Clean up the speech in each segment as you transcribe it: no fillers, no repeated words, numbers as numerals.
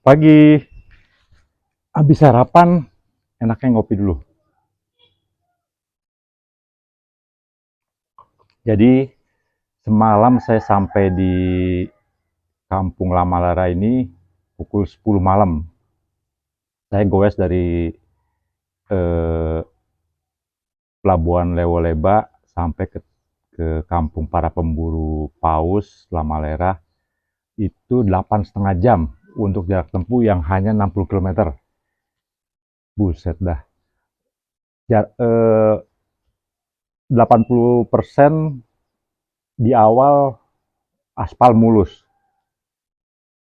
Pagi, habis sarapan, enaknya ngopi dulu. Jadi, semalam saya sampai di Kampung Lamalara ini pukul 10 malam. Saya goes dari eh, Pelabuhan Lewoleba sampai ke Kampung para Pemburu Paus Lamalera itu 8,5 jam untuk jarak tempuh yang hanya 60 km. Buset dah. 80% di awal aspal mulus,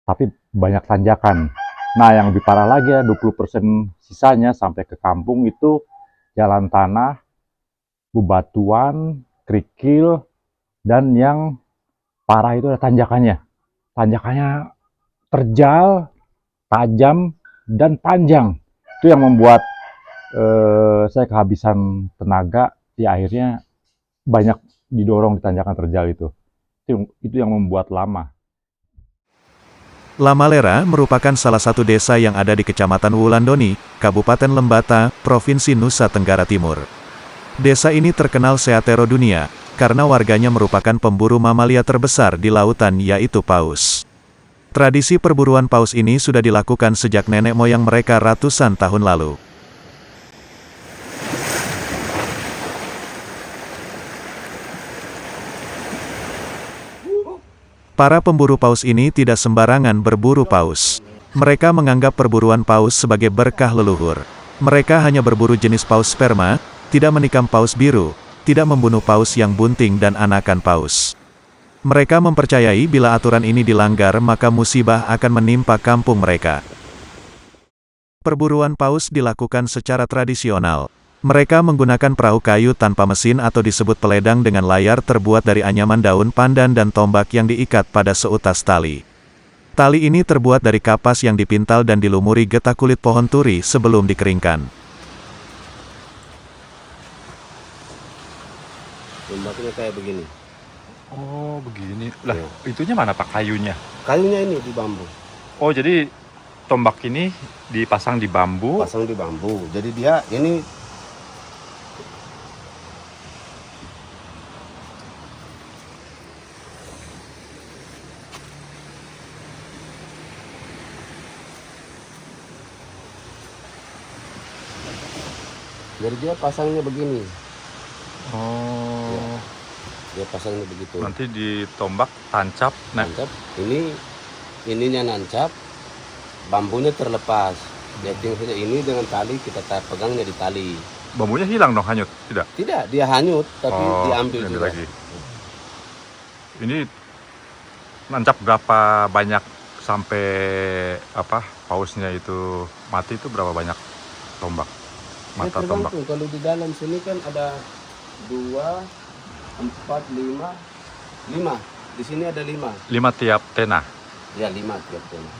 tapi banyak tanjakan. Nah, yang lebih parah lagi ya, 20% sisanya sampai ke kampung itu jalan tanah, bebatuan, kerikil, dan yang parah itu ada tanjakannya. Tanjakannya terjal, tajam, dan panjang. Itu yang membuat saya kehabisan tenaga, di akhirnya banyak didorong di tanjakan terjal itu. Itu yang membuat lama. Lamalera merupakan salah satu desa yang ada di Kecamatan Wulandoni, Kabupaten Lembata, Provinsi Nusa Tenggara Timur. Desa ini terkenal seantero dunia, karena warganya merupakan pemburu mamalia terbesar di lautan yaitu paus. Tradisi perburuan paus ini sudah dilakukan sejak nenek moyang mereka ratusan tahun lalu. Para pemburu paus ini tidak sembarangan berburu paus. Mereka menganggap perburuan paus sebagai berkah leluhur. Mereka hanya berburu jenis paus sperma, tidak menikam paus biru, tidak membunuh paus yang bunting dan anakan paus. Mereka mempercayai bila aturan ini dilanggar maka musibah akan menimpa kampung mereka. Perburuan paus dilakukan secara tradisional. Mereka menggunakan perahu kayu tanpa mesin atau disebut peledang dengan layar terbuat dari anyaman daun pandan dan tombak yang diikat pada seutas tali. Tali ini terbuat dari kapas yang dipintal dan dilumuri getah kulit pohon turi sebelum dikeringkan. Tombaknya kayak begini. Oh, begini. Lah, itunya mana Pak kayunya? Kayunya ini di bambu. Oh, jadi tombak ini dipasang di bambu. Pasang di bambu. Jadi dia ini jadi dia pasangnya begini. Oh. Dia pasangnya begitu. Nanti ditombak, tancap. Nah, Nancap. Ininya nancap. Bambunya terlepas. Dia tinggal saja ini dengan tali kita pegangnya di tali. bambunya hilang dong, hanyut? Tidak? Tidak, dia hanyut tapi diambil diambil juga. lagi. Ini nancap berapa banyak sampai pausnya itu mati, itu berapa banyak tombak? Ya, Mata tombak. tergantung. Kalau di dalam sini kan ada 2, 4, 5. 5. Di sini ada 5. 5 tiap tena. Ya 5 tiap tena.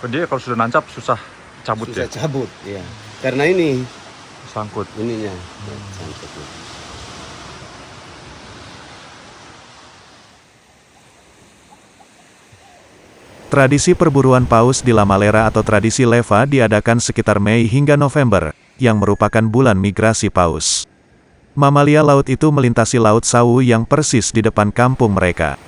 Dia kalau sudah nancap susah cabut Susah ya? cabut, ya. Karena ini Sangkut. ininya. Sangkutnya. Tradisi perburuan paus di Lamalera atau tradisi leva diadakan sekitar Mei hingga November, yang merupakan bulan migrasi paus. Mamalia laut itu melintasi Laut Sawu yang persis di depan kampung mereka.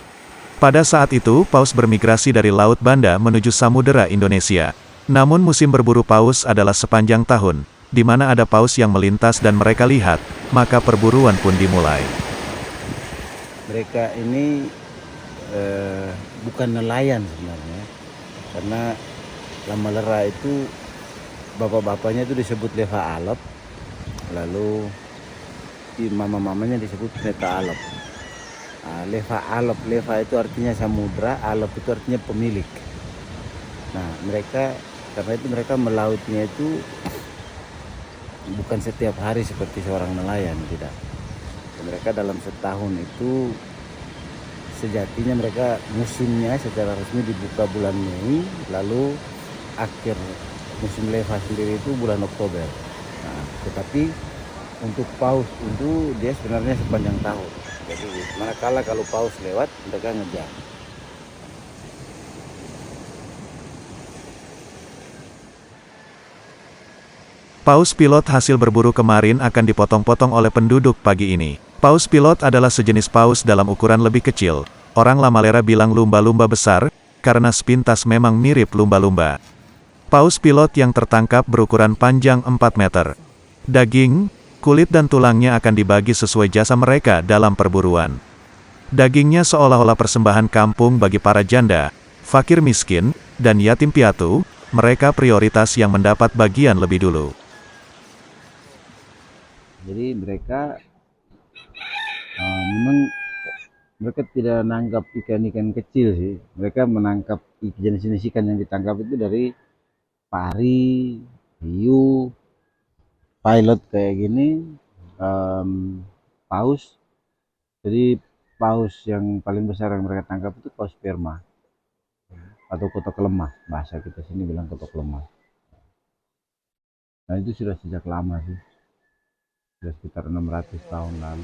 Pada saat itu, paus bermigrasi dari Laut Banda menuju Samudera Indonesia. Namun musim berburu paus adalah sepanjang tahun, di mana ada paus yang melintas dan mereka lihat, maka perburuan pun dimulai. Mereka ini bukan nelayan sebenarnya, karena Lamalera itu bapak-bapaknya itu disebut leva alep, lalu mama-mamanya disebut meta alep. Nah, leva itu artinya samudra, alep itu artinya pemilik. Nah, karena itu mereka melautnya itu bukan setiap hari seperti seorang nelayan, tidak. Mereka dalam setahun itu sejatinya mereka musimnya secara resmi dibuka bulan Mei, lalu akhir musim leva sendiri itu bulan Oktober. Nah, tetapi untuk paus itu dia sebenarnya sepanjang tahun. Jadi manakala kalau paus lewat mereka ngejar. Paus pilot hasil berburu kemarin akan dipotong-potong oleh penduduk pagi ini. Paus pilot adalah sejenis paus dalam ukuran lebih kecil. Orang Lamalera bilang lumba-lumba besar, karena sepintas memang mirip lumba-lumba. Paus pilot yang tertangkap berukuran panjang 4 meter. Daging, kulit dan tulangnya akan dibagi sesuai jasa mereka dalam perburuan. Dagingnya seolah-olah persembahan kampung bagi para janda, fakir miskin, dan yatim piatu, mereka prioritas yang mendapat bagian lebih dulu. Jadi mereka memang mereka tidak menangkap ikan-ikan kecil sih. Mereka menangkap jenis-jenis ikan yang ditangkap itu dari pari, hiu, pilot kayak gini, paus. Jadi paus yang paling besar yang mereka tangkap itu paus sperma atau kotok lemah, bahasa kita sini bilang kotok lemah. Nah itu sudah sejak lama sih. Sudah sekitar 600 tahun lalu.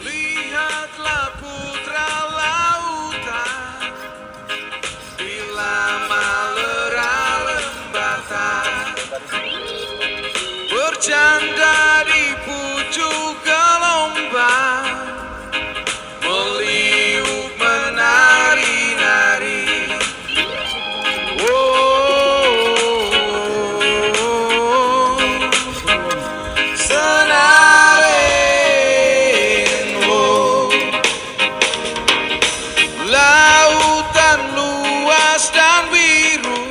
Lihatlah putra lautan bila malera lembatan bercanda di pucuk gelombang meliuk menari-nari. Lautan luas dan biru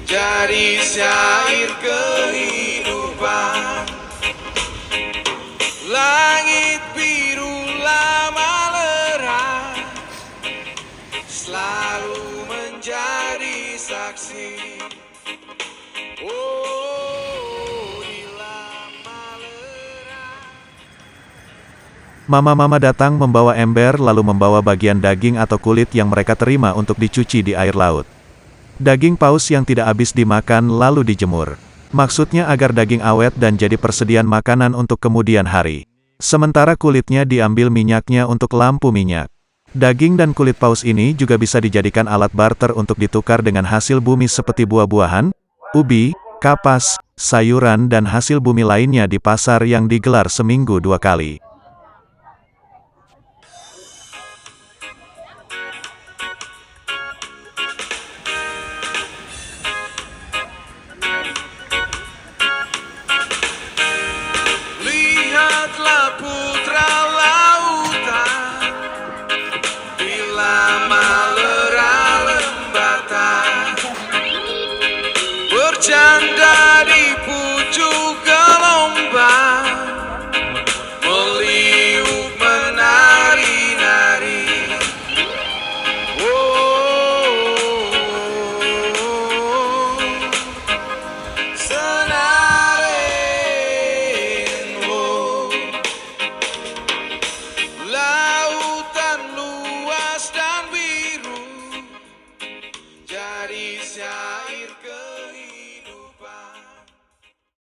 jadi syair kehidupan. Langit biru Lamalera selalu menjadi saksi. Di Lamalera. Mama-mama datang membawa ember lalu membawa bagian daging atau kulit yang mereka terima untuk dicuci di air laut. Daging paus yang tidak habis dimakan lalu dijemur. Maksudnya agar daging awet dan jadi persediaan makanan untuk kemudian hari. Sementara kulitnya diambil minyaknya untuk lampu minyak. Daging dan kulit paus ini juga bisa dijadikan alat barter untuk ditukar dengan hasil bumi seperti buah-buahan, ubi, kapas, sayuran dan hasil bumi lainnya di pasar yang digelar seminggu 2 kali.